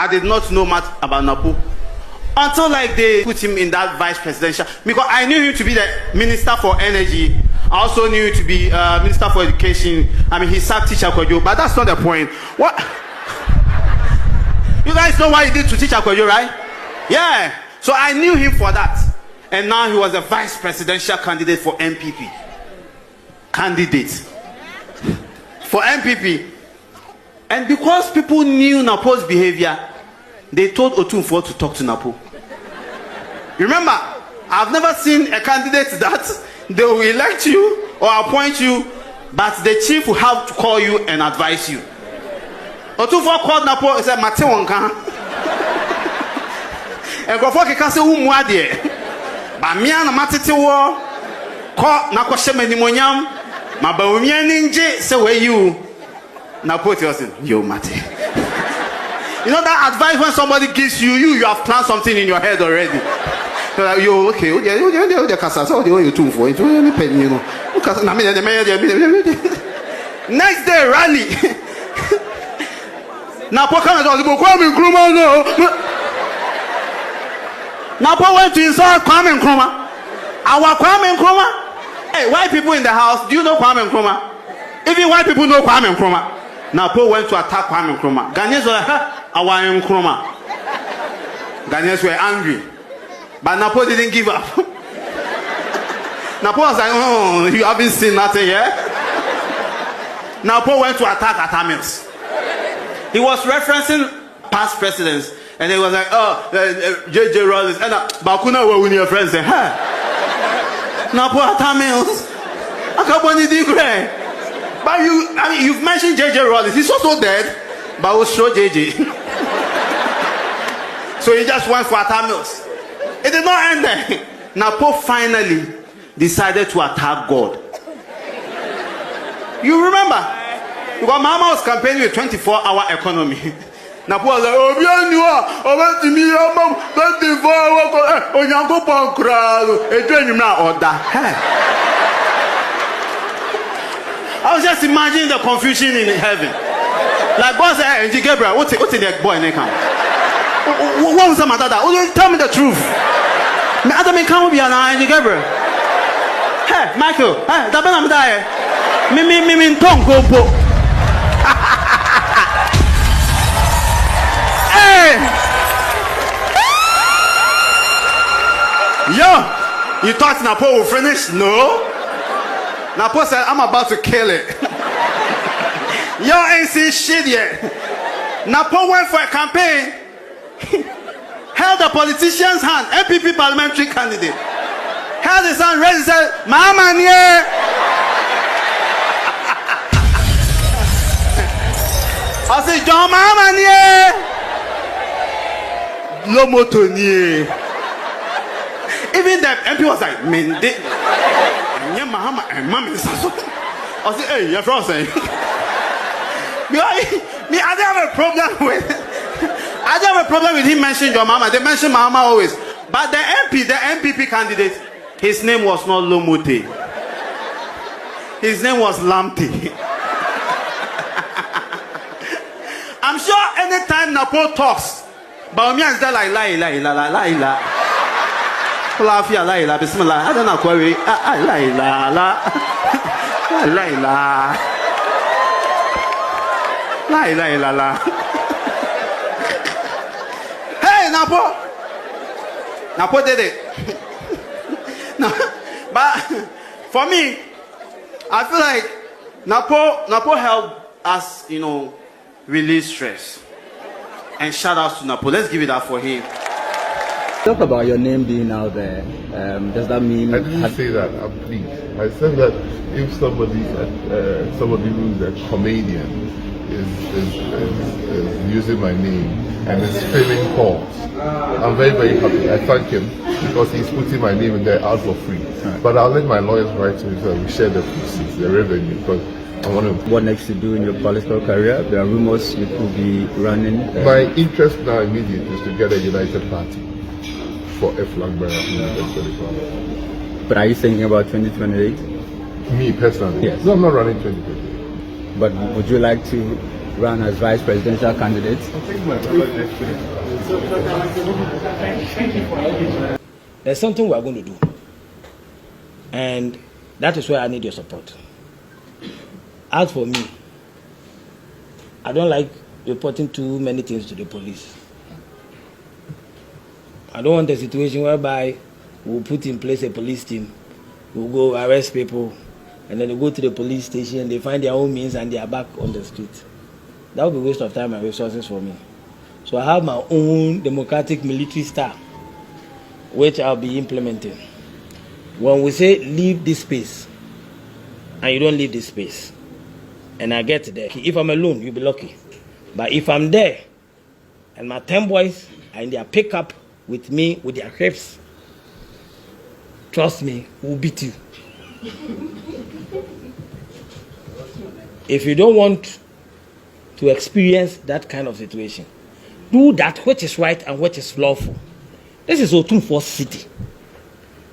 I did not know much about NAPO until like they put him in that vice presidential, because I knew him to be the minister for energy. I also knew him to be minister for education. I mean, he served teacher Kwadwo, but that's not the point. What? You guys know what he did to teacher Kwadwo, right? Yeah. So I knew him for that. And now he was a vice presidential candidate for MPP. Candidate for MPP. And because people knew NAPO's behavior, they told Otumfuo to talk to NAPO. Remember, I've never seen a candidate that they will elect you or appoint you, but the chief will have to call you and advise you. Otumfuo called NAPO and said, Mate Wonka. And go for Kikase Umwade. But me and Matiti war, call Nako Shemenimonyam, Mabawumia Ninja, say where you. NAPO tells him, yo, Mate. You know that advice when somebody gives you, you have planned something in your head already. So like, yo, okay, next day, rally. NAPO went to insult Kwame Nkrumah. Our Kwame Nkrumah. Hey, white people in the house, do you know Kwame Nkrumah? Even white people know Kwame Nkrumah. NAPO went to attack Kwame Nkrumah. Ghanaians were like, our Nkrumah. Ghanaians were angry. But NAPO didn't give up. NAPO was like, oh, you haven't seen nothing yet? NAPO went to attack Atamils. He was referencing past presidents. And he was like, oh, J.J. Rollins. And Bakuna were with your friends. Say, huh? NAPO Atamils. Akaboni Digre. But you've mentioned J.J. Rollins. He's also dead. But we'll show J.J. So he just went for Atamils. It did not end there. NAPO finally decided to attack God. You remember? Because Mama was campaigning with 24-hour economy. NAPO was like, oh, I was just imagining the confusion in heaven. Like, boss, hey, Gabriel, what's in that boy? What was the matter? Tell me the truth. I don't come be an Gabriel. Hey, Michael, hey, that I'm dying. Me, tongue go. Hey! Yo, you thought NAPO will finish? No. NAPO said, I'm about to kill it. Yo ain't seen shit yet. NAPO went for a campaign, held a politician's hand, MPP parliamentary candidate, held his hand, raised his hand, Mama nie. I said, John Mama nie. Lomoto nie. Even the MP was like, Mende. Mahama and Mamma. I said, hey, you're frozen. I don't have a problem with him mentioning your mama. They mention mama always. But the MPP candidate, his name was not Lomote. His name was Lamte. I'm sure anytime NAPO talks, but me is there like la. Lafia la bismillah. I don't know query. La. Hey, NAPO did it. No, but for me, I feel like NAPO helped us, release stress. And shout out to NAPO. Let's give it up for him. Talk about your name being out there. Does that mean? I didn't say that. I'm pleased. I said that if somebody who is a comedian is using my name and is filling calls, I'm very, very happy. I thank him because he's putting my name in there out for free. Right. But I'll let my lawyers write to me so we share the proceeds, the revenue, because I want to. What next to do in your political career? There are rumors you could be running. My interest now immediate is to get a united party for a flag bearer. But are you thinking about 2028? Me personally? Yes. No, I'm not running 2028. But would you like to run as vice presidential candidate? There's something we are going to do, and that is where I need your support. As for me, I don't like reporting too many things to the police. I don't want a situation whereby we'll put in place a police team, we'll go arrest people, and then they go to the police station, they find their own means, and they are back on the street. That would be a waste of time and resources for me. So I have my own democratic military style, which I'll be implementing. When we say leave this space, and you don't leave this space, and I get there, if I'm alone, you'll be lucky. But if I'm there, and my 10 boys are in their pickup with me, with their hips, trust me, we'll beat you. If you don't want to experience that kind of situation, do that which is right and which is lawful. This is Otumfuo City.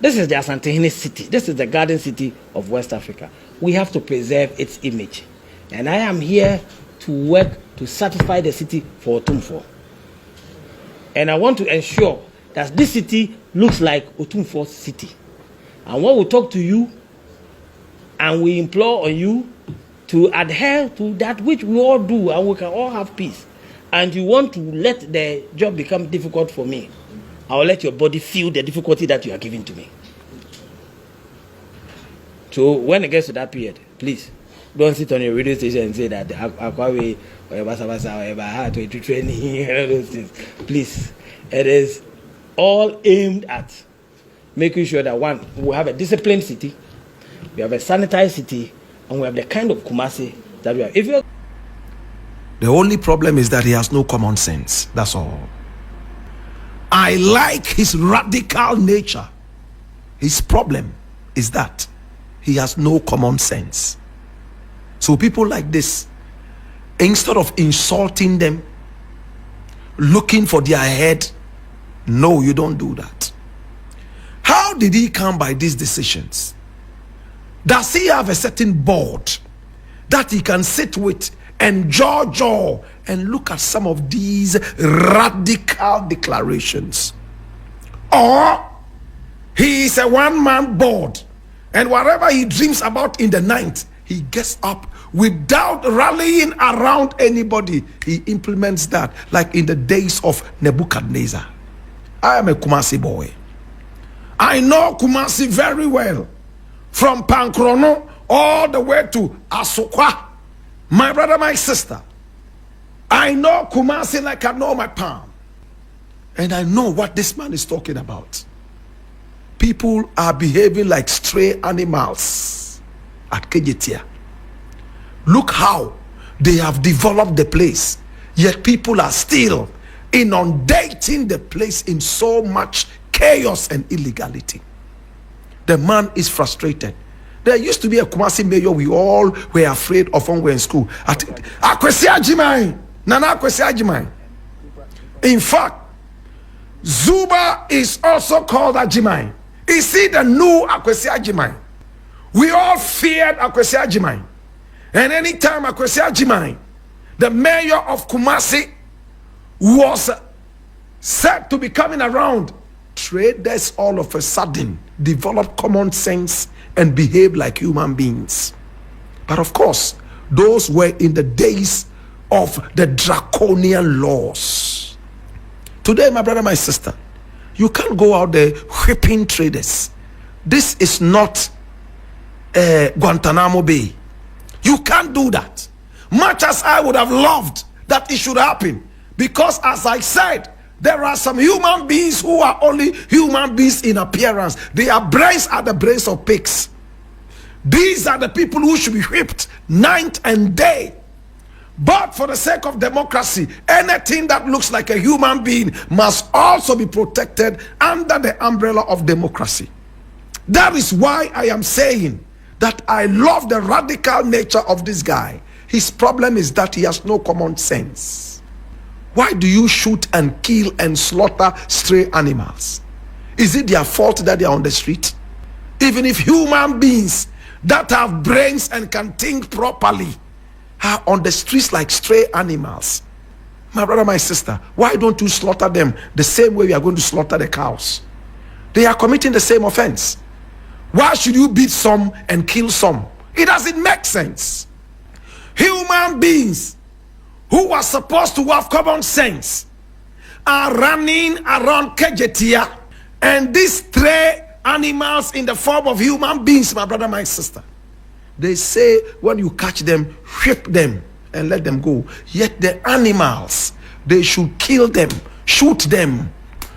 This is the Asantehene City. This is the Garden City of West Africa. We have to preserve its image. And I am here to work to satisfy the city for Otumfuo. And I want to ensure that this city looks like Otumfuo City. And when we talk to you, and we implore on you to adhere to that which we all do, and we can all have peace, and you want to let the job become difficult for me, I will let your body feel the difficulty that you are giving to me. So when it gets to that period, please, don't sit on your radio station and say that Akwawe or Basa or had to training and all those things. Please, it is all aimed at making sure that, one, we have a disciplined city, we have a sanitized city, and we have the kind of Kumasi that we have. The only problem is that he has no common sense. That's all. I like his radical nature. His problem is that he has no common sense. So people like this, instead of insulting them, looking for their head, no, you don't do that. How did he come by these decisions? Does he have a certain board that he can sit with and jaw and look at some of these radical declarations? Or he is a one-man board, and whatever he dreams about in the night, he gets up without rallying around anybody. He implements that, like in the days of Nebuchadnezzar. I am a Kumasi boy. I know Kumasi very well, from Pankrono all the way to Asokwa. My brother, my sister, I know Kumasi like I know my palm. And I know what this man is talking about. People are behaving like stray animals at Kejetia. Look how they have developed the place, yet people are still inundating the place in so much chaos and illegality. The man is frustrated. There used to be a Kumasi mayor we all were afraid of when we were in school. Akwesi Agyeman. Nana Akwesi Agyeman. In fact, Zuba is also called Agyeman. Is he the new Akwesi Agyeman? We all feared Akwesi Agyeman. And anytime Akwesi Agyeman, the mayor of Kumasi, was said to be coming around, traders all of a sudden develop common sense and behave like human beings. But of course, those were in the days of the draconian laws. Today, my brother, my sister, you can't go out there whipping traders. This is not Guantanamo Bay. You can't do that. Much as I would have loved that it should happen, because as I said, there are some human beings who are only human beings in appearance. Their brains are the brains of pigs. These are the people who should be whipped night and day. But for the sake of democracy, anything that looks like a human being must also be protected under the umbrella of democracy. That is why I am saying that I love the radical nature of this guy. His problem is that he has no common sense. Why do you shoot and kill and slaughter stray animals? Is it their fault that they are on the street? Even if human beings that have brains and can think properly are on the streets like stray animals. My brother, my sister, why don't you slaughter them the same way we are going to slaughter the cows? They are committing the same offense. Why should you beat some and kill some? It doesn't make sense. Human beings who are supposed to have common sense are running around Kejetia, and these stray animals in the form of human beings, my brother, my sister, they say when you catch them, whip them and let them go. Yet the animals, they should kill them, shoot them,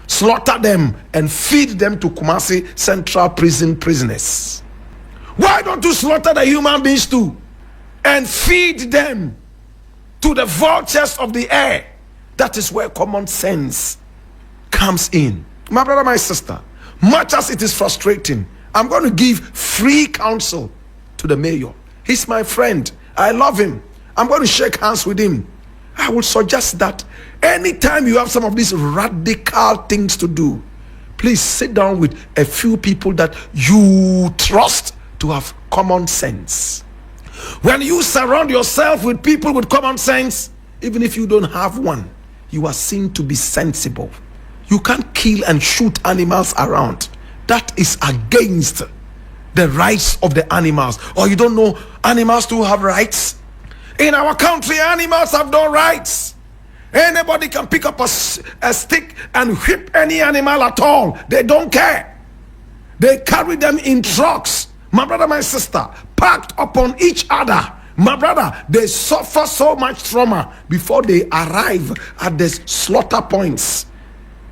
slaughter them, and feed them to Kumasi Central Prison prisoners. Why don't you slaughter the human beings too and feed them to the vultures of the air? That is where common sense comes in. My brother, my sister, much as it is frustrating, I'm going to give free counsel to the mayor. He's my friend. I love him. I'm going to shake hands with him. I would suggest that anytime you have some of these radical things to do, please sit down with a few people that you trust to have common sense. When you surround yourself with people with common sense, even if you don't have one, you are seen to be sensible. You can't kill and shoot animals around. That is against the rights of the animals. Or you don't know animals do have rights? In our country, animals have no rights. Anybody can pick up a stick and whip any animal at all. They don't care. They carry them in trucks, my brother, my sister, packed upon each other. My brother, they suffer so much trauma before they arrive at the slaughter points.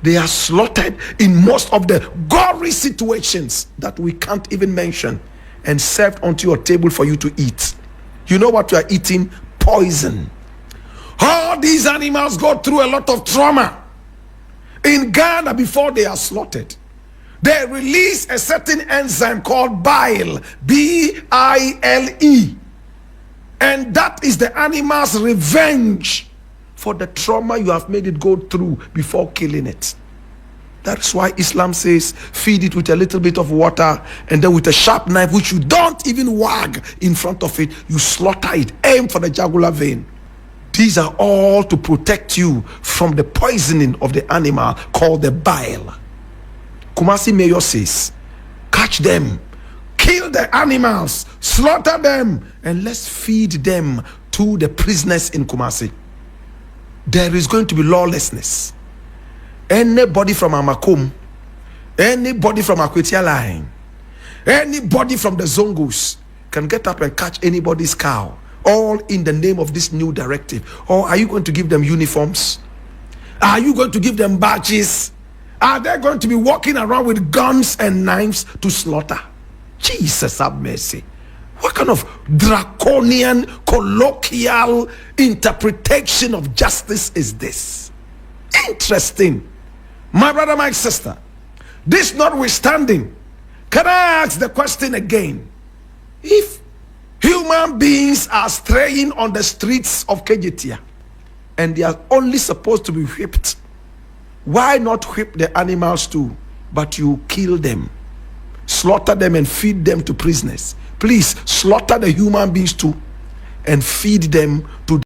They are slaughtered in most of the gory situations that we can't even mention and served onto your table for you to eat. You know what you are eating? Poison. All these animals go through a lot of trauma. In Ghana, before they are slaughtered, they release a certain enzyme called bile, B-I-L-E. And that is the animal's revenge for the trauma you have made it go through before killing it. That's why Islam says feed it with a little bit of water, and then with a sharp knife, which you don't even wag in front of it, you slaughter it. Aim for the jugular vein. These are all to protect you from the poisoning of the animal called the bile. Kumasi Mayor says, catch them, kill the animals, slaughter them, and let's feed them to the prisoners in Kumasi. There is going to be lawlessness. Anybody from Amakum, anybody from Akwetia Line, anybody from the Zongos can get up and catch anybody's cow, all in the name of this new directive. Or are you going to give them uniforms? Are you going to give them badges? Are they going to be walking around with guns and knives to slaughter? Jesus have mercy. What kind of draconian, colloquial interpretation of justice is this? Interesting. My brother, my sister, this notwithstanding, can I ask the question again? If human beings are straying on the streets of Kejetia and they are only supposed to be whipped, why not whip the animals too, but you kill them, slaughter them and feed them to prisoners? Please slaughter the human beings too and feed them to